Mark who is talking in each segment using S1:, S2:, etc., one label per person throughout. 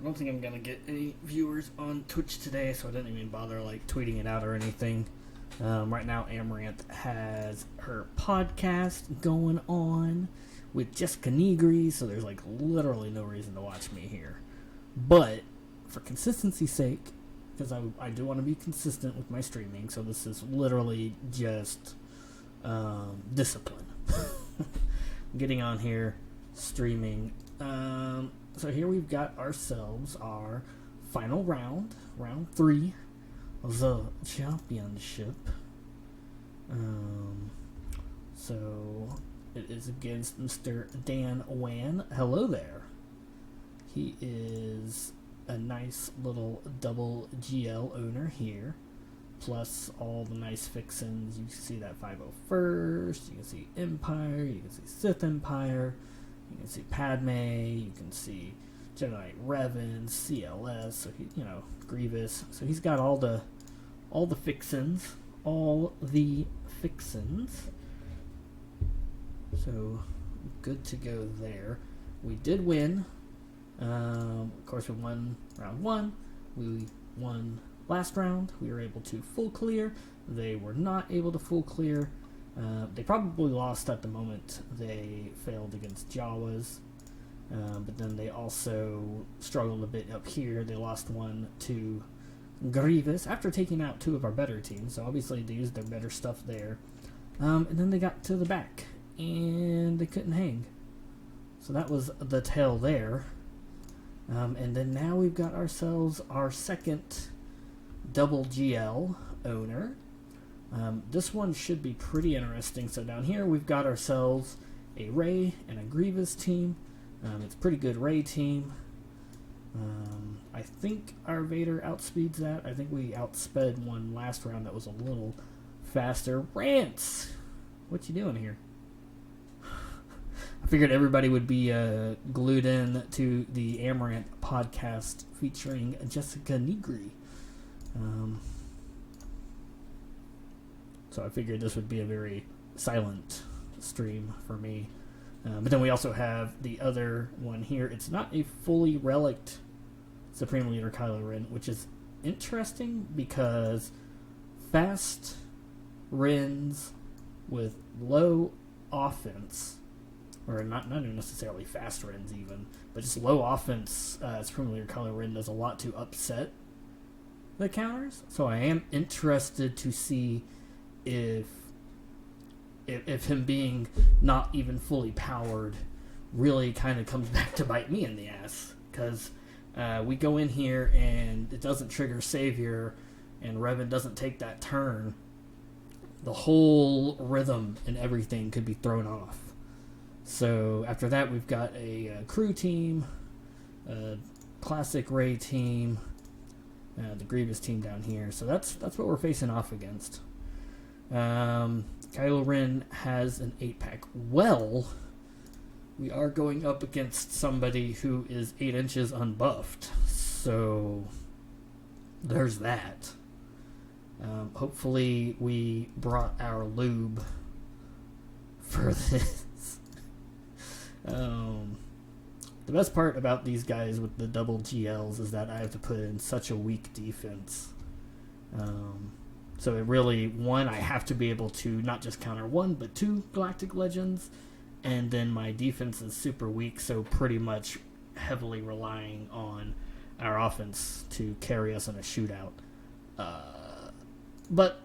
S1: don't think I'm gonna get any viewers on Twitch today, so I didn't even bother like tweeting it out or anything. Right now, Amaranth has her podcast going on with Jessica Negri, so there's like literally no reason to watch me here. But for consistency's sake, because I do want to be consistent with my streaming, so this is literally just discipline. Getting on here, streaming. So here we've got ourselves our final round, round 3 of the championship. So it is against Mr. Dan Wan. Hello there. He is a nice little double GL owner here, plus all the nice fixins. You can see that 501st, you can see Empire, you can see Sith Empire, you can see Padme, you can see Jedi Revan, CLS, so he, Grievous. So he's got all the fixins, So good to go there. We did win. Of course, we won round 1. We won last round. We were able to full clear. They were not able to full clear. They probably lost at the moment they failed against Jawas. But then they also struggled a bit up here. They lost one to Grievous after taking out 2 of our better teams. So obviously they used their better stuff there. And then they got to the back and they couldn't hang. So that was the tale there. And then now we've got ourselves our second double GL owner. This one should be pretty interesting. So down here we've got ourselves a Rey and a Grievous team. It's a pretty good Rey team. I think our Vader outspeeds that. I think we outsped one last round that was a little faster. Rance! What you doing here? I figured everybody would be glued in to the Amaranth podcast featuring Jessica Negri. So I figured this would be a very silent stream for me. But then we also have the other one here. It's not a fully relicked Supreme Leader Kylo Ren, which is interesting because fast Rens with low offense, or not even necessarily fast Rens even, but just low offense, Supreme Leader Kylo Ren does a lot to upset the counters. So I am interested to see if him being not even fully powered really kind of comes back to bite me in the ass. Because we go in here and it doesn't trigger Savior and Revan doesn't take that turn. The whole rhythm and everything could be thrown off. So after that we've got a crew team, a classic Rey team, the Grievous team down here. So that's what we're facing off against. Kylo Ren has an 8-pack. Well, we are going up against somebody who is 8 inches unbuffed. So there's that. Hopefully we brought our lube for this. The best part about these guys with the double GLs is that I have to put in such a weak defense. So it really, one, I have to be able to not just counter 1, but 2 Galactic Legends, and then my defense is super weak, so pretty much heavily relying on our offense to carry us in a shootout. But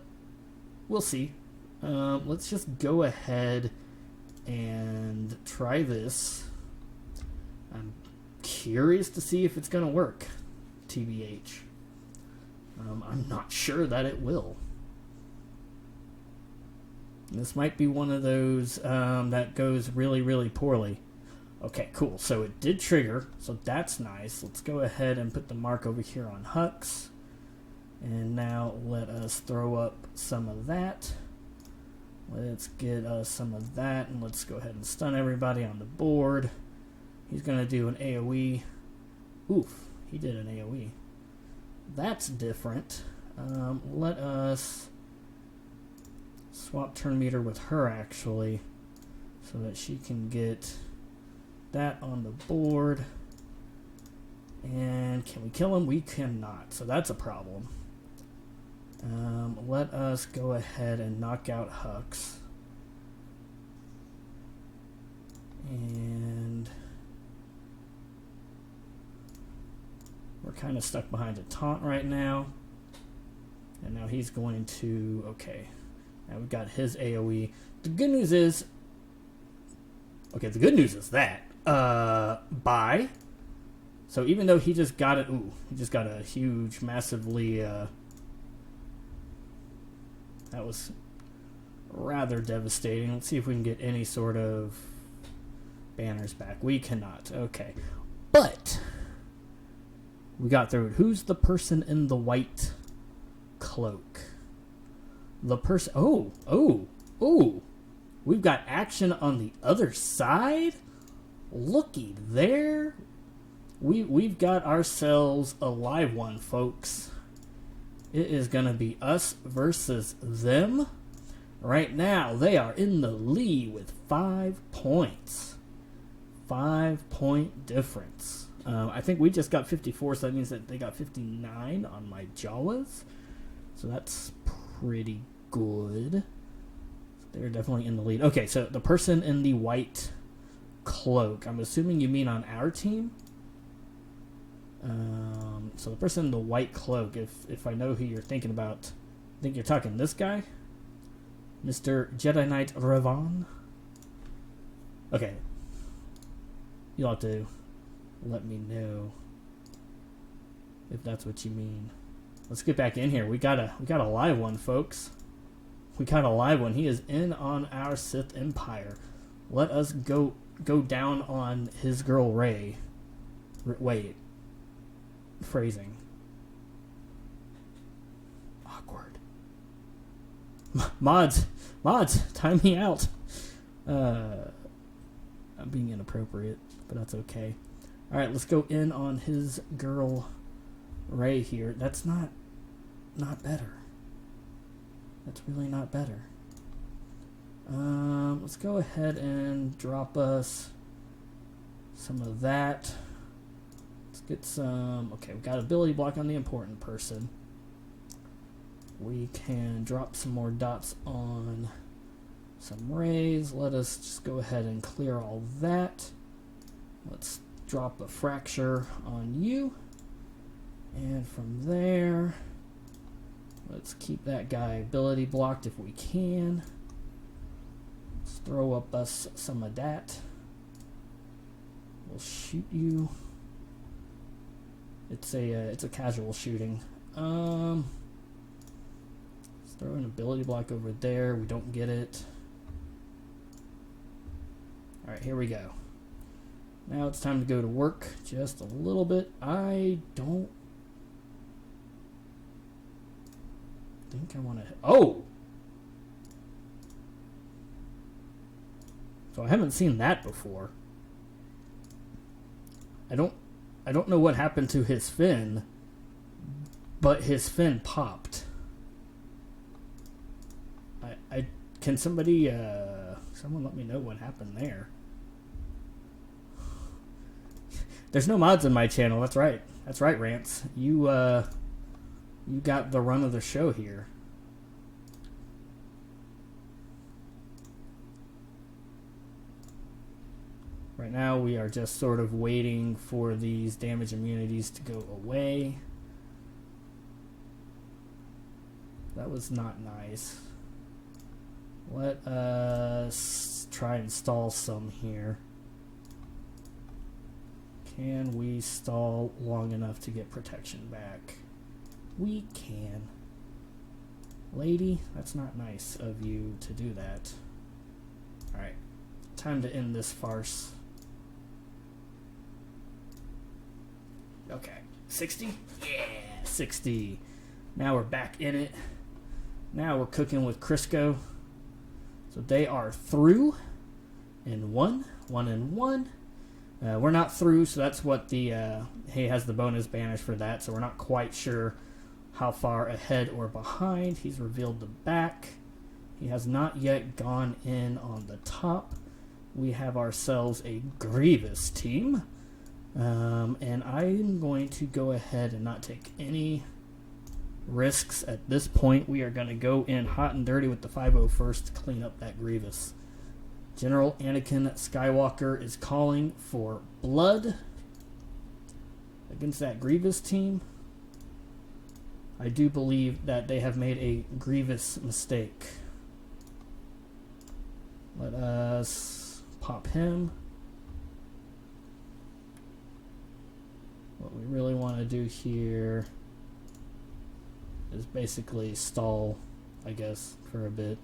S1: we'll see. Let's just go ahead and try this. I'm curious to see if it's going to work, TBH. I'm not sure that it will. This might be one of those that goes really, really poorly. Okay, cool. So it did trigger, so that's nice. Let's go ahead and put the mark over here on Hux. And now let us throw up some of that. Let's get us some of that, and let's go ahead and stun everybody on the board. He's going to do an AoE. Oof, he did an AoE. That's different. Let us swap turn meter with her, actually, so that she can get that on the board. And can we kill him? We cannot. So that's a problem. Let us go ahead and knock out Hux. And we're kind of stuck behind a taunt right now. And now he's going to... Okay. Now we've got his AoE. The good news is... Okay, the good news is that... Bye. So even though he just got it... Ooh, he just got a huge, massively... That was rather devastating. Let's see if we can get any sort of banners back. We cannot. Okay. But we got through it. Who's the person in the white cloak? The person... Oh. We've got action on the other side? Looky there. We've got ourselves a live one, folks. It is going to be us versus them. Right now, they are in the lead with 5 points. 5-point difference. I think we just got 54, so that means that they got 59 on my Jawas. So that's pretty good. They're definitely in the lead. Okay, so the person in the white cloak, I'm assuming you mean on our team? So the person in the white cloak, if I know who you're thinking about, I think you're talking this guy? Mr. Jedi Knight Revan? Okay. You'll have to let me know if that's what you mean. Let's get back in here. We got a live one, folks. We got a live one. He is in on our Sith Empire. Let us go down on his girl Rey. Wait. Phrasing. Awkward. Mods, time me out. I'm being inappropriate, but that's okay. All right, let's go in on his girl Rey here. That's not better. That's really not better. Let's go ahead and drop us some of that. Let's get some... Okay, we got ability block on the important person. We can drop some more dots on some rays. Let us just go ahead and clear all that. Let's drop a fracture on you. And from there, let's keep that guy ability blocked if we can. Let's throw up us some of that. We'll shoot you. It's a casual shooting. Let's throw an ability block over there. We don't get it. All right, here we go. Now it's time to go to work just a little bit. I don't think I want to... Oh! So I haven't seen that before. I don't know what happened to his fin, but his fin popped. Can somebody, someone let me know what happened there. There's no mods on my channel. That's right. That's right, Rance. You got the run of the show here. Right now, we are just sort of waiting for these damage immunities to go away. That was not nice. Let us try and stall some here. Can we stall long enough to get protection back? We can. Lady, that's not nice of you to do that. Alright, time to end this farce. Okay, 60? Yeah, 60. Now we're back in it. Now we're cooking with Crisco. So they are through in 1 and 1. We're not through, so that's what the he has the bonus banish for that, so we're not quite sure how far ahead or behind. He's revealed the back. He has not yet gone in on the top. We have ourselves a Grievous team. And I'm going to go ahead and not take any risks at this point. We are going to go in hot and dirty with the 501st to clean up that Grievous. General Anakin Skywalker is calling for blood against that Grievous team. I do believe that they have made a grievous mistake. Let us pop him. What we really want to do here is basically stall, I guess, for a bit.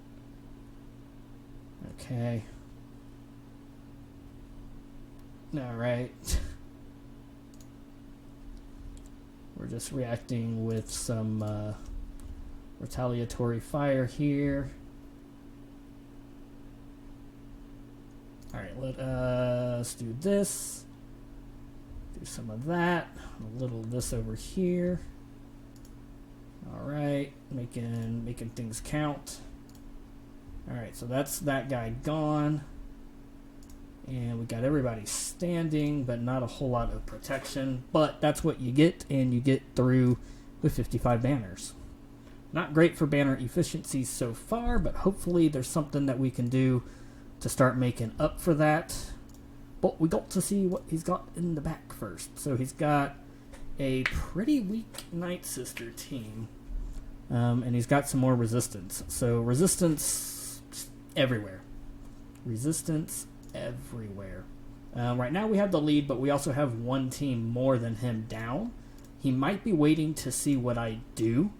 S1: Okay. Alright. We're just reacting with some retaliatory fire here. Alright, let us do this. Do some of that. A little of this over here. Alright, making things count. Alright, so that's that guy gone. And we got everybody standing, but not a whole lot of protection. But that's what you get, and you get through with 55 banners. Not great for banner efficiency so far, but hopefully there's something that we can do to start making up for that. But we got to see what he's got in the back first. So he's got a pretty weak Night Sister team. And he's got some more resistance. So resistance everywhere. Resistance everywhere. Right now we have the lead, but we also have one team more than him down. He might be waiting to see what I do.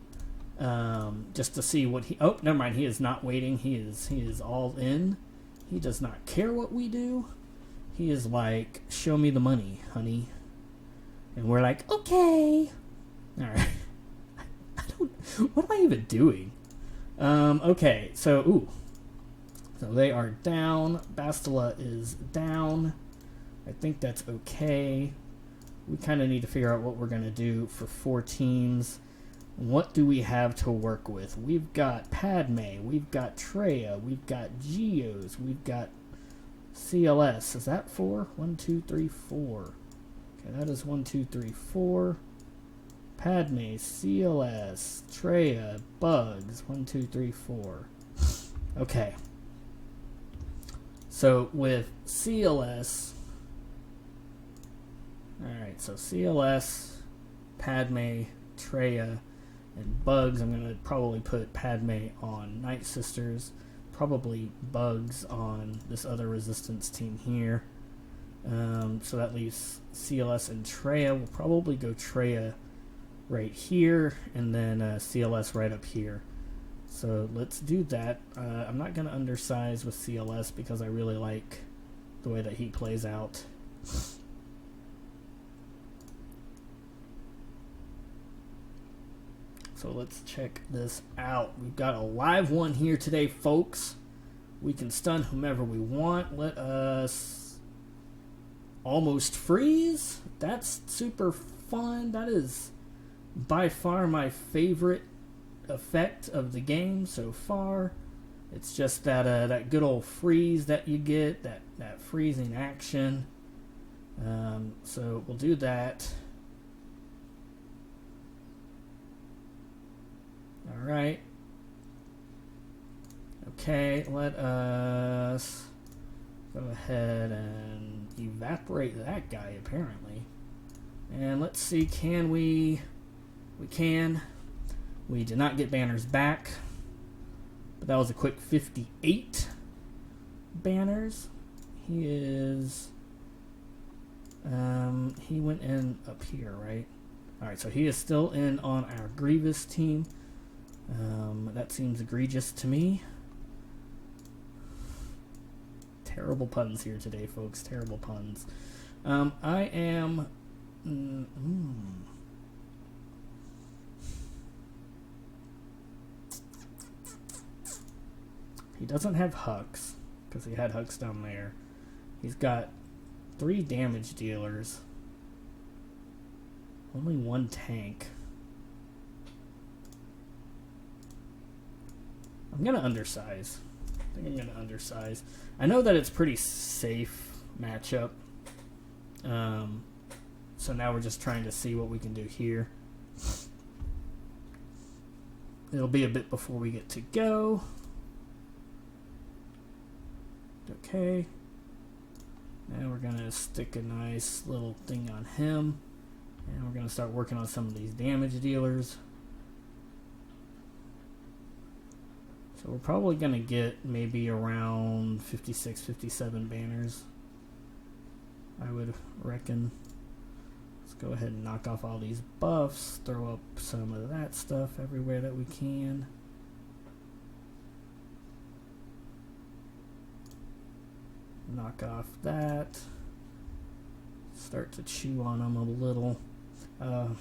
S1: Just to see what he... Oh, never mind. He is not waiting. He is all in. He does not care what we do. He is like, show me the money, honey. And we're like, okay. Alright. What am I even doing? Okay, so, ooh. So they are down. Bastila is down. I think that's okay. We kind of need to figure out what we're going to do for 4 teams. What do we have to work with? We've got Padme. We've got Traya. We've got Geos. We've got CLS. Is that 4? 1, 2, 3, 4. Okay, that is 1, 2, 3, 4. Padme, CLS, Traya, Bugs. 1, 2, 3, 4. Okay. So with CLS, alright, so CLS, Padme, Traya, and Bugs. I'm going to probably put Padme on Night Sisters, probably Bugs on this other resistance team here. So that leaves CLS and Traya. We'll probably go Traya right here, and then CLS right up here. So let's do that. I'm not going to undersize with CLS because I really like the way that he plays out. So let's check this out. We've got a live one here today, folks. We can stun whomever we want. Let us almost freeze. That's super fun. That is by far my favorite effect of the game so far. It's just that that good old freeze that you get, that freezing action. So we'll do that. All right. Okay, let us go ahead and evaporate that guy apparently. And let's see, can we? We can. We did not get banners back, but that was a quick 58 banners. He is, he went in up here, right? All right, so he is still in on our Grievous team. That seems egregious to me. Terrible puns here today, folks. Terrible puns. I am... He doesn't have Hux, because he had Hux down there. He's got 3 damage dealers. Only 1 tank. I'm going to undersize. I think I'm going to undersize. I know that it's pretty safe matchup. So now we're just trying to see what we can do here. It'll be a bit before we get to go. Okay. Now we're going to stick a nice little thing on him. And we're going to start working on some of these damage dealers. So we're probably going to get maybe around 56, 57 banners, I would reckon. Let's go ahead and knock off all these buffs, throw up some of that stuff everywhere that we can. Knock off that. Start to chew on them a little. Okay.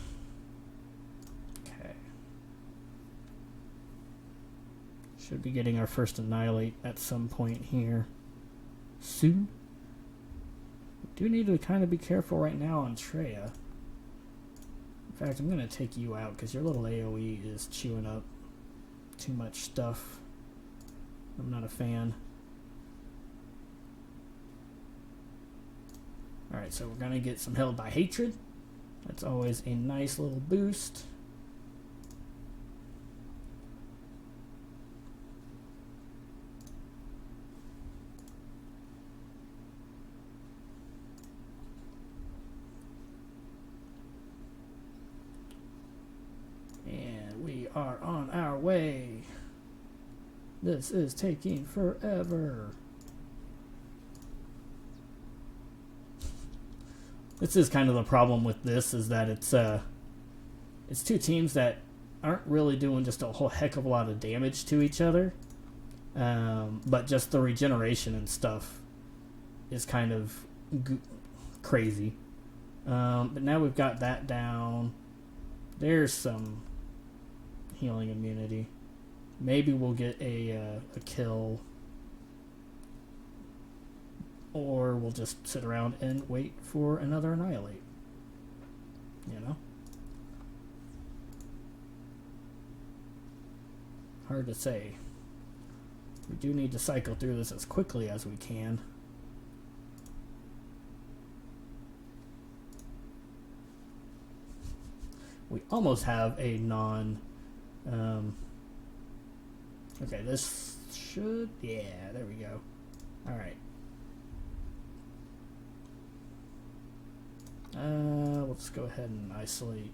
S1: Should be getting our first Annihilate at some point here soon. We do need to kind of be careful right now on Treya. In fact, I'm going to take you out because your little AoE is chewing up too much stuff. I'm not a fan. Alright, so we're going to get some Held by Hatred. That's always a nice little boost. And we are on our way. This is taking forever. This is kind of the problem with this, is that it's two teams that aren't really doing just a whole heck of a lot of damage to each other, but just the regeneration and stuff is kind of crazy. But now we've got that down. There's some healing immunity. Maybe we'll get a kill. Or we'll just sit around and wait for another Annihilate. You know? Hard to say. We do need to cycle through this as quickly as we can. We almost have a non... okay, this should... yeah, there we go. Alright. Let's go ahead and isolate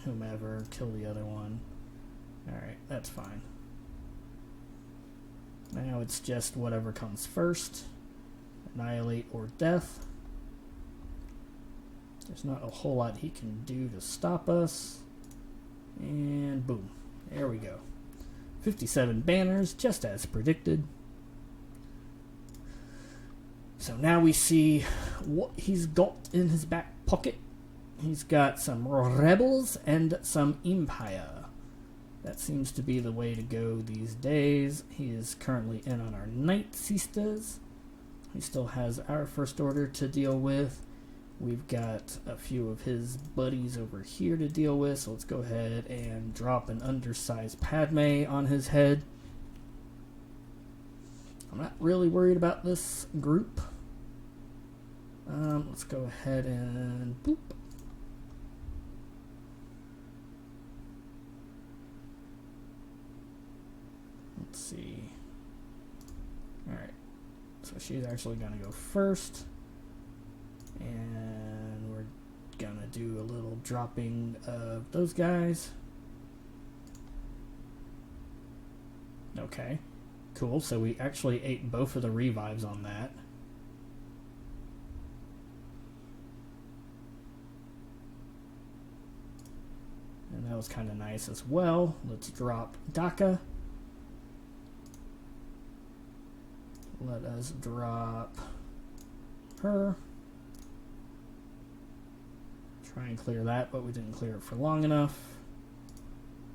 S1: whomever, kill the other one. Alright, that's fine. Now it's just whatever comes first. Annihilate or death. There's not a whole lot he can do to stop us. And boom. There we go. 57 banners, just as predicted. So now we see what he's got in his back pocket. He's got some rebels and some empire. That seems to be the way to go these days. He is currently in on our Night Sisters. He still has our First Order to deal with. We've got a few of his buddies over here to deal with, so let's go ahead and drop an undersized Padme on his head. I'm not really worried about this group. Let's go ahead and boop. Let's see. Alright. So she's actually going to go first. And we're going to do a little dropping of those guys. Okay. Cool. So we actually ate both of the revives on that. And that was kind of nice as well. Let's drop Daka. Let us drop her. Try and clear that, but we didn't clear it for long enough.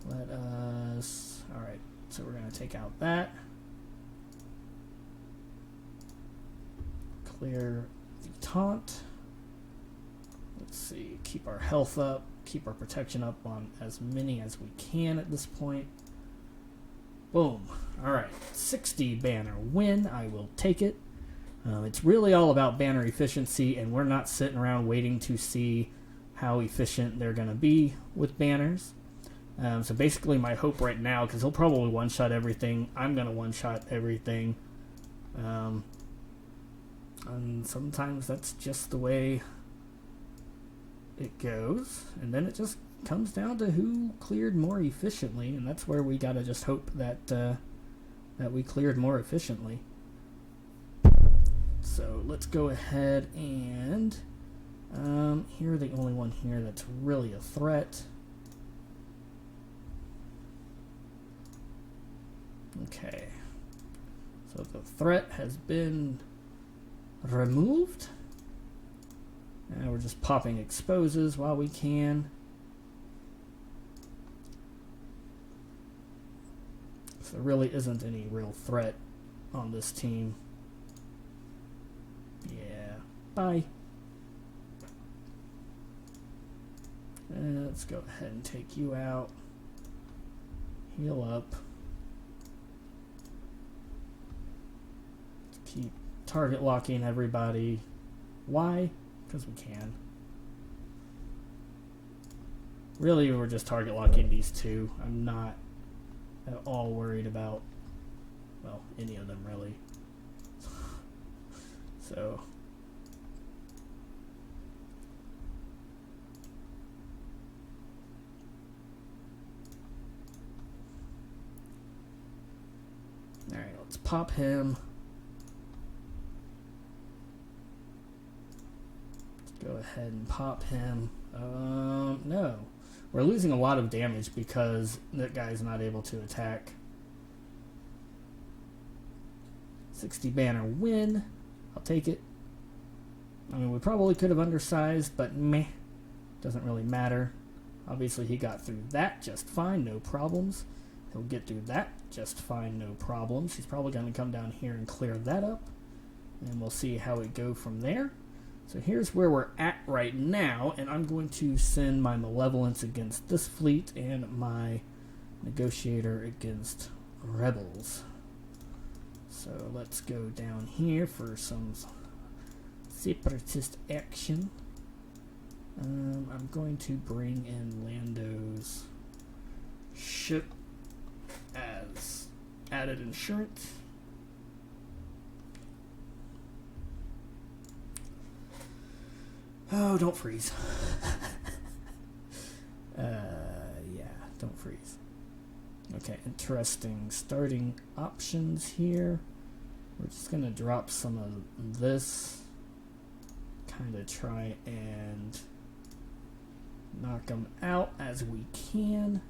S1: Let us... Alright, so we're going to take out that. Clear the taunt. Let's see, keep our health up, keep our protection up on as many as we can at this point. Boom. Alright, 60 banner win. I will take it. It's really all about banner efficiency, and we're not sitting around waiting to see how efficient they're going to be with banners. So basically my hope right now, because he'll probably one-shot everything, I'm going to one-shot everything. And sometimes that's just the way it goes. And then it just comes down to who cleared more efficiently, and that's where we got to just hope that that we cleared more efficiently. So let's go ahead and here, the only one here that's really a threat. Okay, so the threat has been removed. And we're just popping exposes while we can. So there really isn't any real threat on this team. Yeah, bye. And let's go ahead and take you out. Heal up. Keep target locking everybody. Why? Because we can. Really, we're just target locking these two. I'm not at all worried about, well, any of them really. So alright, let's pop him. Go ahead and pop him. No. We're losing a lot of damage because that guy's not able to attack. 60 banner win. I'll take it. I mean, we probably could have undersized, but meh. Doesn't really matter. Obviously, he got through that just fine, no problems. He'll get through that just fine, no problems. He's probably going to come down here and clear that up. And we'll see how it goes from there. So here's where we're at right now, and I'm going to send my Malevolence against this fleet and my Negotiator against Rebels. So let's go down here for some separatist action. I'm going to bring in Lando's ship as added insurance. Oh, don't freeze. Yeah, don't freeze. Okay, interesting starting options here. We're just going to drop some of this. Kind of try and knock them out as we can.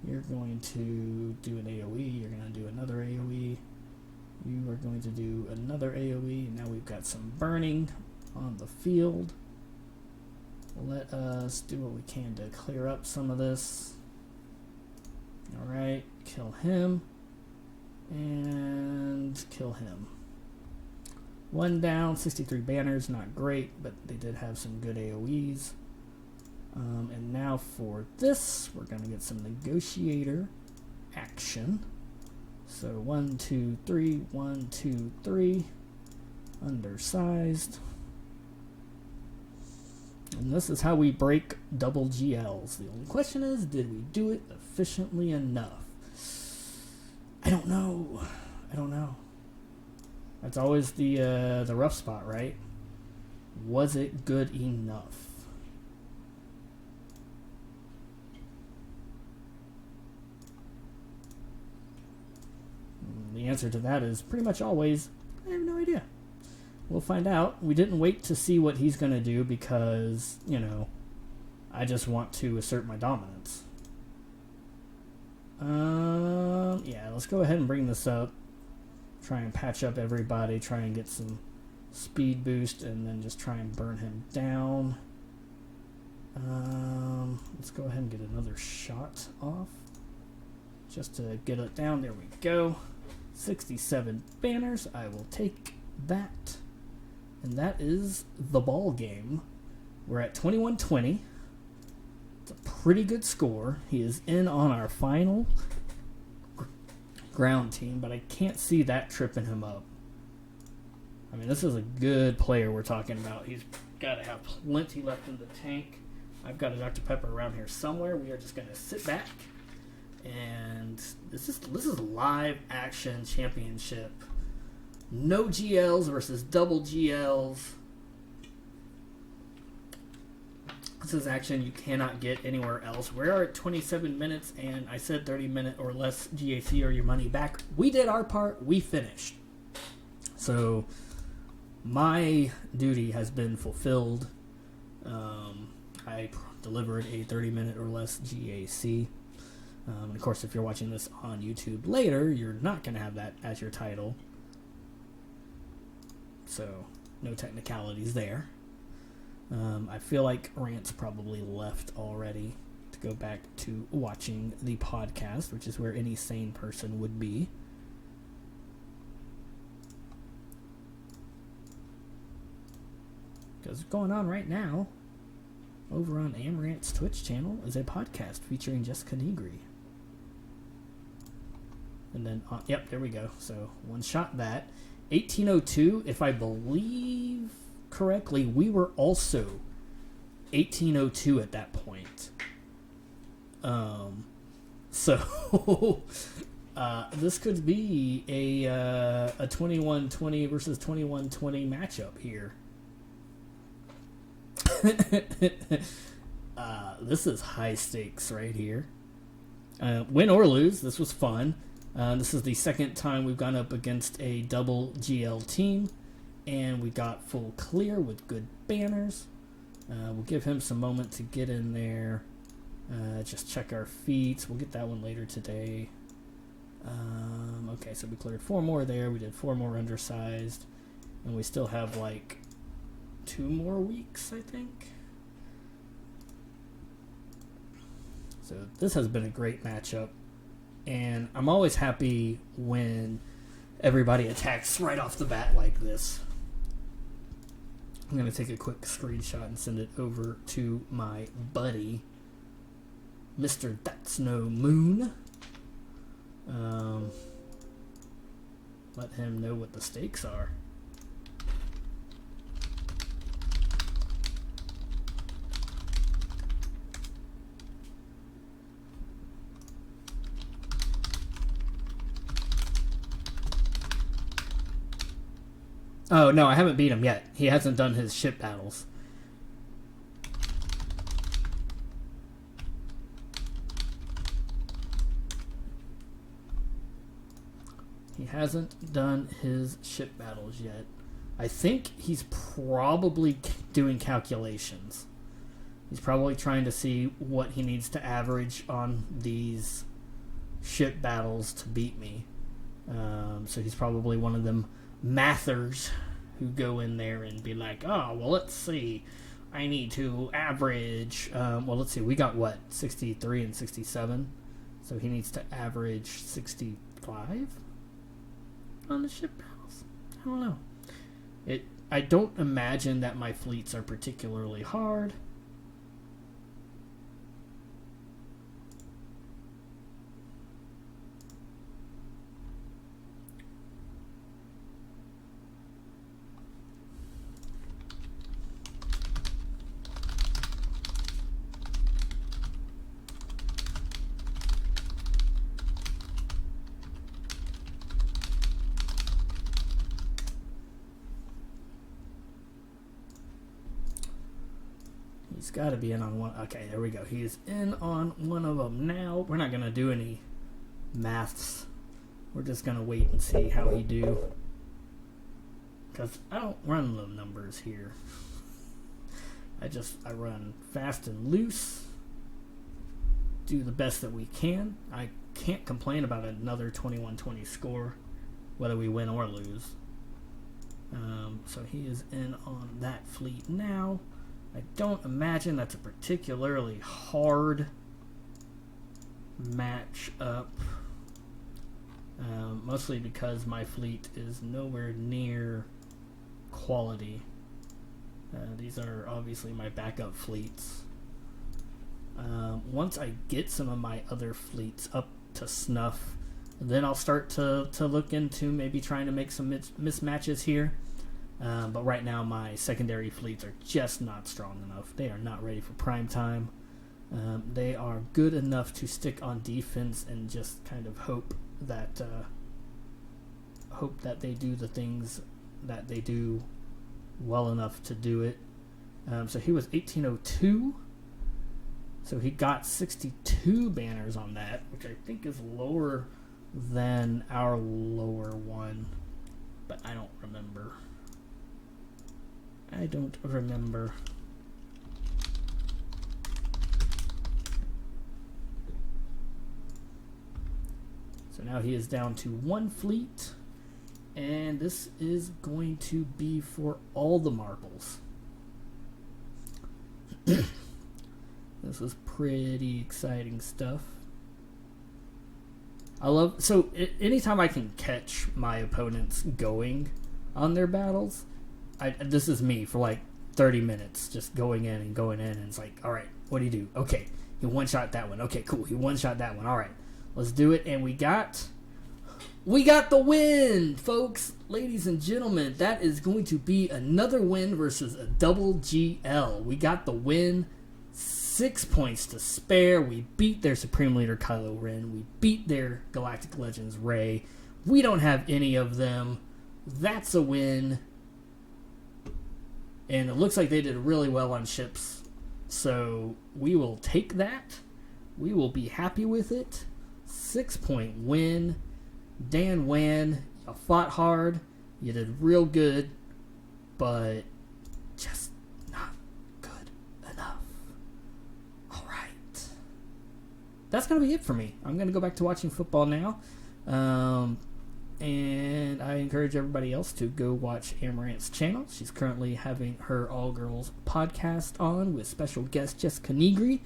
S1: You're going to do an AoE. You're going to do another AoE. You are going to do another AoE. Now we've got some burning on the field. Let us do what we can to clear up some of this. Alright, kill him. And kill him. One down, 63 banners, not great, but they did have some good AoEs. And now for this, we're going to get some Negotiator action. So 1, 2, 3, 1, 2, 3. Undersized. And this is how we break double GLs. The only question is, did we do it efficiently enough? I don't know. I don't know. That's always the rough spot, right? Was it good enough? The answer to that is pretty much always, I have no idea. We'll find out. We didn't wait to see what he's going to do because, you know, I just want to assert my dominance. Yeah, let's go ahead and bring this up. Try and patch up everybody. Try and get some speed boost and then just try and burn him down. Let's go ahead and get another shot off. Just to get it down. There we go. 67 banners. I will take that. And that is the ball game. We're at 21-20. It's a pretty good score. He is in on our final ground team, but I can't see that tripping him up. I mean, this is a good player we're talking about. He's got to have plenty left in the tank. I've got a Dr. Pepper around here somewhere. We are just going to sit back, and this is live action championship. No GLs versus double GLs. This is action you cannot get anywhere else. We are at 27 minutes, and I said 30-minute or less GAC or your money back. We did our part. We finished. So my duty has been fulfilled. I delivered a 30-minute or less GAC. And of course, if you're watching this on YouTube later, you're not going to have that as your title. So no technicalities there. I feel like Rant's probably left already to go back to watching the podcast, which is where any sane person would be. Because what's going on right now over on Amrant's Twitch channel is a podcast featuring Jessica Negri. And then, yep, there we go. So one shot that. 1802, if I believe correctly, we were also 1802 at that point. So this could be a 21-20 versus 21-20 matchup here. This is high stakes right here. Win or lose, this was fun. This is the second time we've gone up against a double GL team, and we got full clear with good banners. We'll give him some moment to get in there. Just check our feats. We'll get that one later today. Okay, so we cleared 4 more there. We did 4 more undersized, and we still have like 2 more weeks, I think. So this has been a great matchup, and I'm always happy when everybody attacks right off the bat like this. I'm going to take a quick screenshot and send it over to my buddy, Mr. That's No Moon. Let him know what the stakes are. Oh, no, I haven't beat him yet. He hasn't done his ship battles. He hasn't done his ship battles yet. I think he's probably doing calculations. He's probably trying to see what he needs to average on these ship battles to beat me. So he's probably one of them mathers who go in there and be like, oh, well, let's see. I need to average. Well, let's see. We got what? 63 and 67. So he needs to average 65 on the ship battles. I don't know. I don't imagine that my fleets are particularly hard. He's got to be in on one. Okay, there we go. He is in on one of them now. We're not going to do any maths. We're just going to wait and see how he do. Because I don't run the numbers here. I run fast and loose. Do the best that we can. I can't complain about another 21-20 score, whether we win or lose. So he is in on that fleet now. I don't imagine that's a particularly hard match up. Mostly because my fleet is nowhere near quality. These are obviously my backup fleets. Once I get some of my other fleets up to snuff, then I'll start to look into maybe trying to make some mismatches here. But right now, my secondary fleets are just not strong enough. They are not ready for prime time. They are good enough to stick on defense and just kind of hope that they do the things that they do well enough to do it. So he was 1802. So he got 62 banners on that, which I think is lower than our lower one, but I don't remember. So now he is down to 1 fleet, and this is going to be for all the marbles. This is pretty exciting stuff. Anytime I can catch my opponents going on their battles, this is me for like 30 minutes, just going in, and it's like, all right, what do you do? Okay, he one-shot that one. Okay, cool, he one-shot that one. All right, let's do it, and we got the win, folks. Ladies and gentlemen, that is going to be another win versus a double GL. We got the win. 6 points to spare. We beat their Supreme Leader Kylo Ren. We beat their Galactic Legends Rey. We don't have any of them. That's a win. And it looks like they did really well on ships. So we will take that. We will be happy with it. 6-point win. Dan Wan, you fought hard. You did real good. But just not good enough. Alright. That's going to be it for me. I'm going to go back to watching football now. And I encourage everybody else to go watch Amarant's channel. She's currently having her All Girls podcast on with special guest Jessica Negri.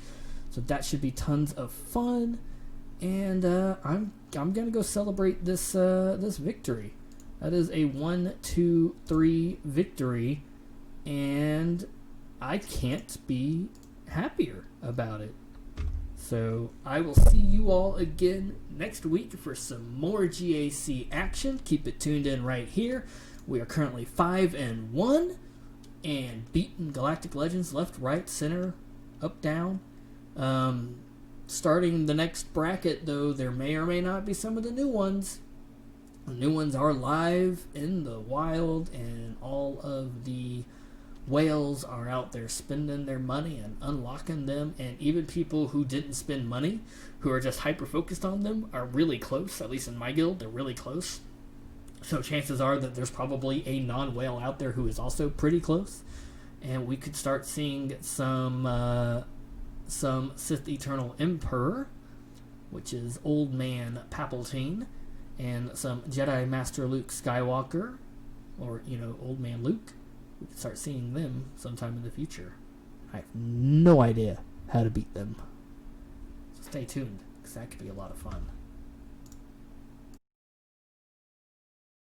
S1: So that should be tons of fun. And I'm gonna go celebrate this victory. That is a 1-2-3 victory, and I can't be happier about it. So I will see you all again next week for some more GAC action. Keep it tuned in right here. We are currently 5-1 and beating Galactic Legends left, right, center, up, down. Starting the next bracket, though, there may or may not be some of the new ones. The new ones are live in the wild, and all of the whales are out there spending their money and unlocking them, and even people who didn't spend money, who are just hyper-focused on them, are really close. At least in my guild, they're really close. So chances are that there's probably a non-whale out there who is also pretty close, and we could start seeing some Sith Eternal Emperor, which is Old Man Palpatine, and some Jedi Master Luke Skywalker, or, Old Man Luke. We can start seeing them sometime in the future. I have no idea how to beat them. So stay tuned, because that could be a lot of fun.